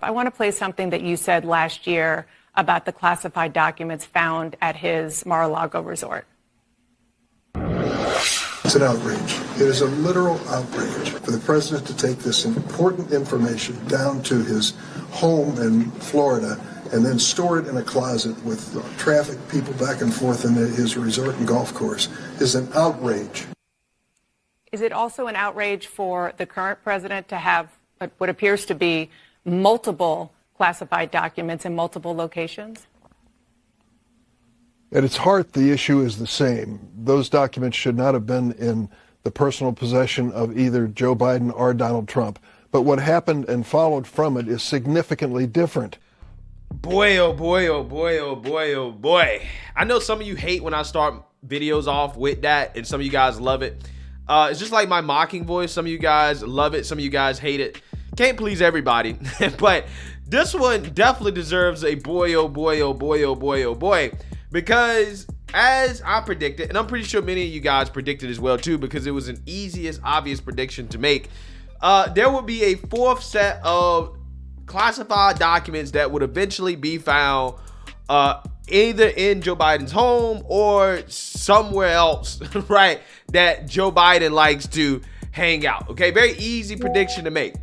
I want to play something that you said last year about the classified documents found at his Mar-a-Lago resort. It's an outrage. It is a literal outrage for the president to take this important information down to his home in Florida and then store it in a closet with traffic, people back and forth in his resort and golf course is an outrage. Is it also an outrage for the current president to have what appears to be multiple classified documents in multiple locations? At its heart, the issue is the same. Those documents should not have been in the personal possession of either Joe Biden or Donald Trump. But what happened and followed from it is significantly different. Boy, oh boy, oh boy, oh boy, oh boy. I know some of you hate when I start videos off with that, and some of you guys love it. It's just like my mocking voice. Some of you guys love it, some of you guys hate it. Can't please everybody. But this one definitely deserves a boy, oh boy, oh boy, oh boy, oh boy. Because as I predicted, and I'm pretty sure many of you guys predicted as well too, because it was an easiest, obvious prediction to make, there would be a fourth set of classified documents that would eventually be found either in Joe Biden's home or somewhere else, right, that Joe Biden likes to hang out. Okay, very easy prediction to make.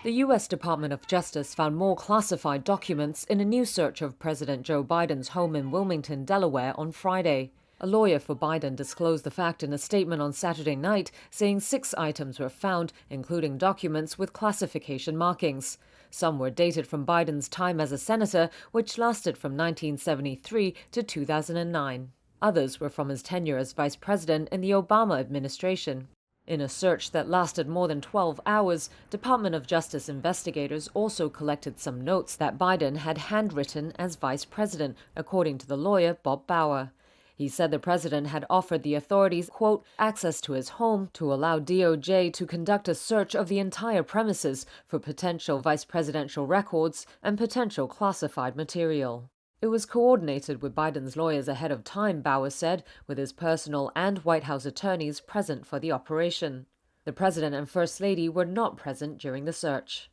The U.S. Department of Justice found more classified documents in a new search of President Joe Biden's home in Wilmington, Delaware on Friday. A lawyer for Biden disclosed the fact in a statement on Saturday night, saying 6 items were found, including documents with classification markings. Some were dated from Biden's time as a senator, which lasted from 1973 to 2009. Others were from his tenure as vice president in the Obama administration. In a search that lasted more than 12 hours, Department of Justice investigators also collected some notes that Biden had handwritten as vice president, according to the lawyer Bob Bauer. He said the president had offered the authorities, quote, access to his home to allow DOJ to conduct a search of the entire premises for potential vice presidential records and potential classified material. It was coordinated with Biden's lawyers ahead of time, Bauer said, with his personal and White House attorneys present for the operation. The president and first lady were not present during the search.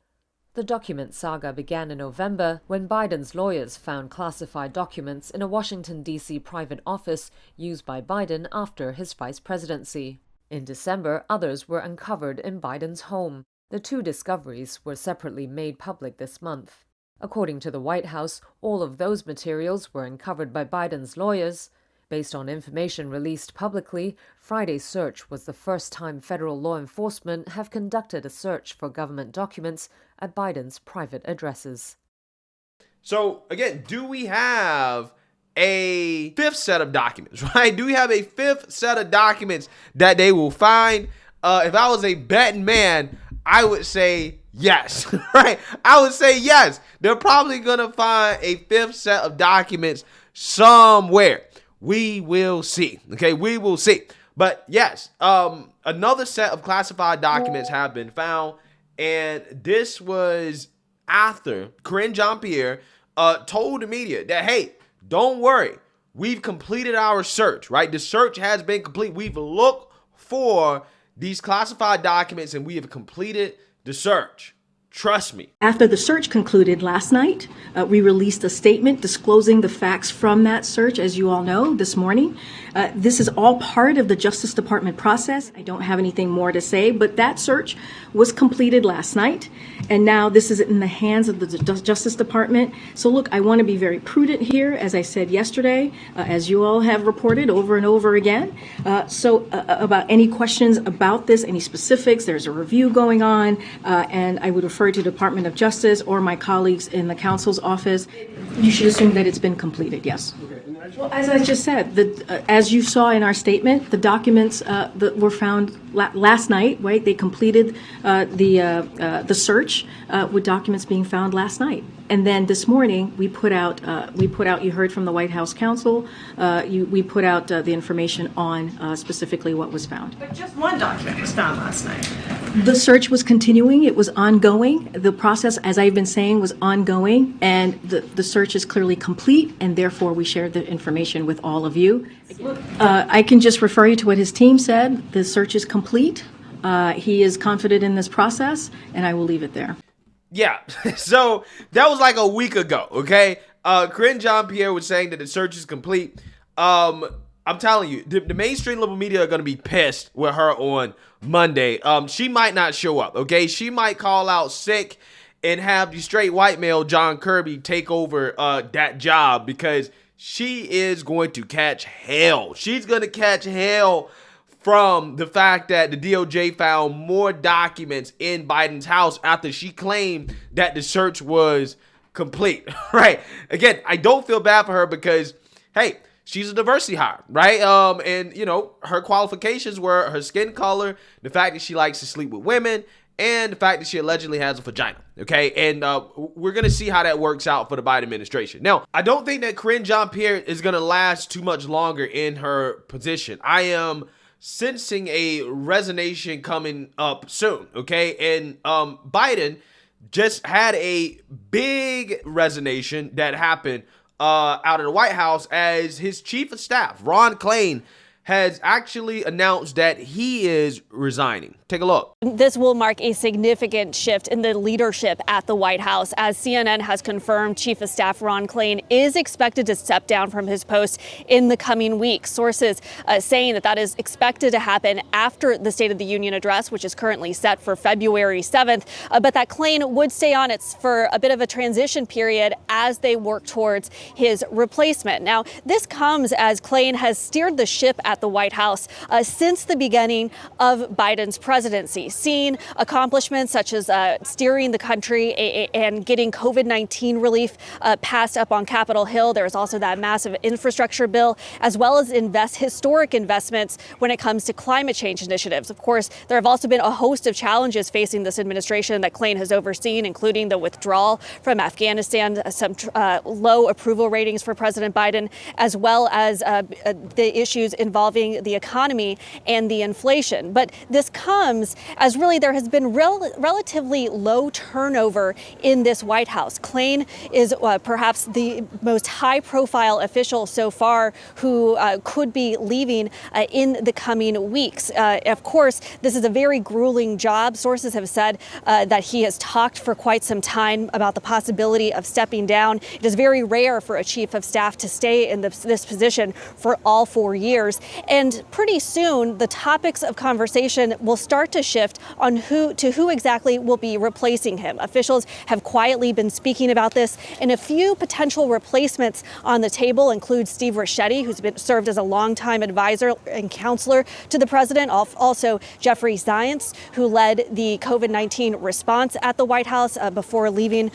The document saga began in November when Biden's lawyers found classified documents in a Washington, D.C. private office used by Biden after his vice presidency. In December, others were uncovered in Biden's home. The 2 discoveries were separately made public this month. According to the White House, all of those materials were uncovered by Biden's lawyers. Based on information released publicly, Friday's search was the first time federal law enforcement have conducted a search for government documents at Biden's private addresses. So again, do we have a 5th set of documents, right? Do we have a 5th set of documents that they will find? If I was a betting man, I would say yes, right? I would say yes. They're probably going to find a 5th set of documents somewhere. We will see. Okay, we will see. But yes, another set of classified documents have been found. And this was after Karine Jean-Pierre told the media that, hey, don't worry. We've completed our search, right? The search has been complete. We've looked for these classified documents and we have completed the search. Trust me. After the search concluded last night, we released a statement disclosing the facts from that search, as you all know, this morning. This is all part of the Justice Department process. I don't have anything more to say, but that search was completed last night, and now this is in the hands of the Justice Department. So look, I want to be very prudent here, as I said yesterday, as you all have reported over and over again. About any questions about this, any specifics, there's a review going on, and I would refer to Department of Justice or my colleagues in the counsel's office. You should assume that it's been completed, yes. Well, as I just said, as you saw in our statement, the documents that were found last night, right? They completed the search with documents being found last night. And then this morning, we put out, you heard from the White House counsel, we put out the information on specifically what was found. But just one document was found last night. The search was continuing. It was ongoing. The process, as I've been saying, was ongoing. And the search is clearly complete, and therefore we shared the information with all of you. I can just refer you to what his team said. The search is complete. He is confident in this process, and I will leave it there. Yeah, so that was like a week ago, okay? Corinne Jean-Pierre was saying that the search is complete. I'm telling you, the mainstream liberal media are going to be pissed with her on Monday. She might not show up, okay? She might call out sick and have the straight white male John Kirby take over that job because she is going to catch hell. She's going to catch hell from the fact that the DOJ found more documents in Biden's house after she claimed that the search was complete, right? Again, I don't feel bad for her because, hey, she's a diversity hire, right? And, you know, her qualifications were her skin color, the fact that she likes to sleep with women, and the fact that she allegedly has a vagina, okay? And we're going to see how that works out for the Biden administration. Now, I don't think that Corinne Jean-Pierre is going to last too much longer in her position. I am sensing a resignation coming up soon, okay? And Biden just had a big resignation that happened out of the White House as his chief of staff, Ron Klain, has actually announced that he is resigning. Take a look. This will mark a significant shift in the leadership at the White House. As CNN has confirmed, Chief of Staff Ron Klain is expected to step down from his post in the coming weeks. Sources saying that is expected to happen after the State of the Union address, which is currently set for February 7th, but that Klain would stay on it for a bit of a transition period as they work towards his replacement. Now, this comes as Klain has steered the ship at the White House since the beginning of Biden's presidency, seeing accomplishments such as steering the country and getting COVID-19 relief passed up on Capitol Hill. There is also that massive infrastructure bill, as well as historic investments when it comes to climate change initiatives. Of course, there have also been a host of challenges facing this administration that Klain has overseen, including the withdrawal from Afghanistan, some low approval ratings for President Biden, as well as the issues involving the economy and the inflation. But this comes as really there has been relatively low turnover in this White House. Klain is perhaps the most high-profile official so far who could be leaving in the coming weeks. Of course, this is a very grueling job. Sources have said that he has talked for quite some time about the possibility of stepping down. It is very rare for a chief of staff to stay in this position for all 4 years. And pretty soon, the topics of conversation will start to shift on who exactly will be replacing him. Officials have quietly been speaking about this, and a few potential replacements on the table include Steve Ricchetti, who's served as a longtime advisor and counselor to the president. Also, Jeffrey Zients, who led the COVID-19 response at the White House before leaving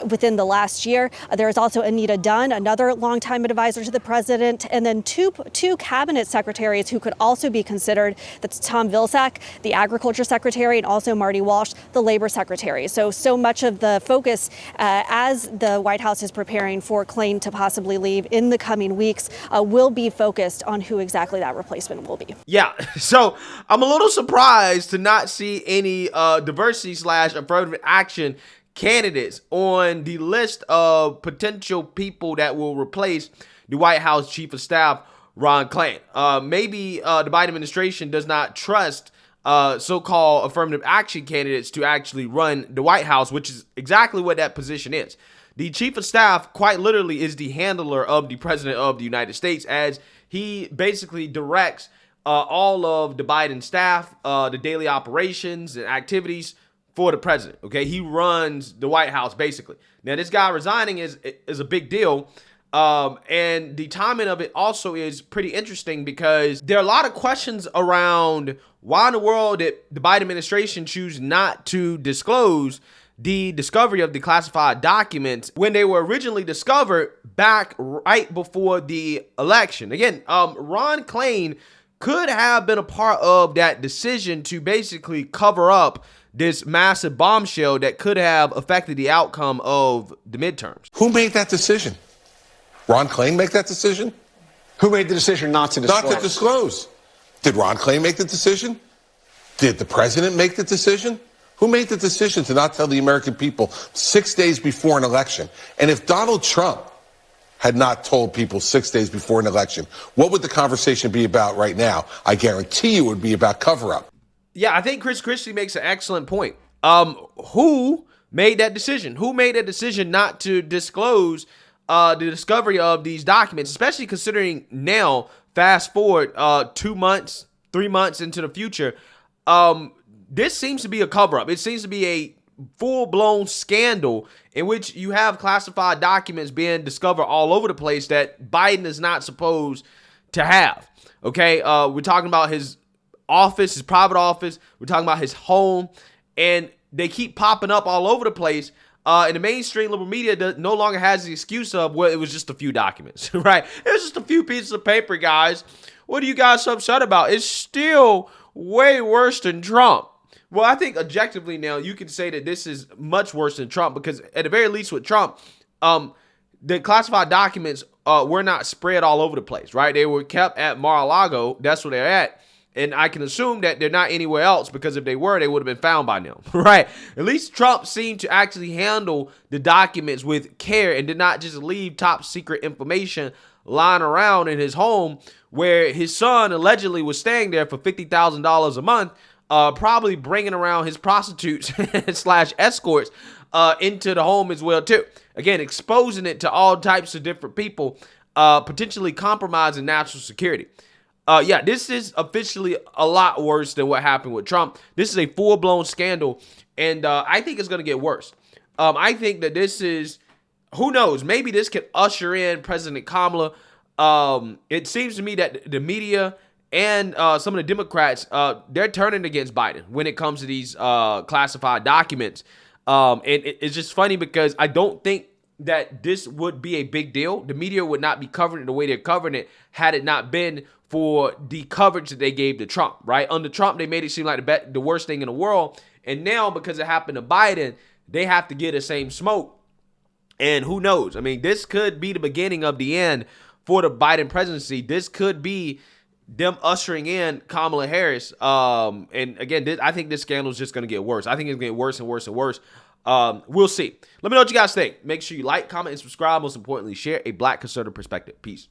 within the last year. There is also Anita Dunn, another longtime advisor to the president, and then two cabinet secretaries who could also be considered. That's Tom Vilsack, the agriculture secretary, and also Marty Walsh, the labor secretary. So much of the focus as the White House is preparing for Klain to possibly leave in the coming weeks will be focused on who exactly that replacement will be. Yeah, so I'm a little surprised to not see any diversity/affirmative action candidates on the list of potential people that will replace the White House chief of staff, Ron Klain. Maybe the Biden administration does not trust so-called affirmative action candidates to actually run the White House, which is exactly what that position is. The chief of staff quite literally is the handler of the president of the United States, as he basically directs all of the Biden staff, the daily operations and activities for the president. Okay, he runs the White House basically. Now, this guy resigning is a big deal. And the timing of it also is pretty interesting because there are a lot of questions around why in the world did the Biden administration choose not to disclose the discovery of the classified documents when they were originally discovered back right before the election. Again, Ron Klain could have been a part of that decision to basically cover up this massive bombshell that could have affected the outcome of the midterms. Who made that decision? Ron Klain make that decision? Who made the decision not to disclose? Not to disclose. Did Ron Klain make the decision? Did the president make the decision? Who made the decision to not tell the American people 6 days before an election? And if Donald Trump had not told people 6 days before an election, what would the conversation be about right now? I guarantee you it would be about cover-up. Yeah, I think Chris Christie makes an excellent point. Who made that decision? Who made that decision not to disclose the discovery of these documents, especially considering now, fast forward 2 months, 3 months into the future, this seems to be a cover-up. It seems to be a full-blown scandal in which you have classified documents being discovered all over the place that Biden is not supposed to have. Okay, we're talking about his office, his private office. We're talking about his home, and they keep popping up all over the place. And the mainstream liberal media no longer has the excuse of, well, it was just a few documents, right? It was just a few pieces of paper, guys. What are you guys so upset about? It's still way worse than Trump. Well, I think objectively now you can say that this is much worse than Trump, because at the very least with Trump, the classified documents were not spread all over the place, right? They were kept at Mar-a-Lago. That's where they're at. And I can assume that they're not anywhere else, because if they were, they would have been found by now, right? At least Trump seemed to actually handle the documents with care and did not just leave top secret information lying around in his home, where his son allegedly was staying there for $50,000 a month, probably bringing around his prostitutes / escorts into the home as well too. Again, exposing it to all types of different people, potentially compromising national security. Yeah, this is officially a lot worse than what happened with Trump. This is a full-blown scandal, and I think it's going to get worse. I think that this is, who knows, maybe this could usher in President Kamala. It seems to me that the media and some of the Democrats, they're turning against Biden when it comes to these classified documents. And it's just funny because I don't think that this would be a big deal. The media would not be covering it the way they're covering it had it not been for the coverage that they gave to Trump, right? Under Trump, they made it seem like the worst thing in the world. And now, because it happened to Biden, they have to get the same smoke. And who knows? I mean, this could be the beginning of the end for the Biden presidency. This could be them ushering in Kamala Harris. And again, I think this scandal is just going to get worse. I think it's going to get worse and worse and worse. We'll see. Let me know what you guys think. Make sure you like, comment, and subscribe. Most importantly, share a Black conservative perspective. Peace.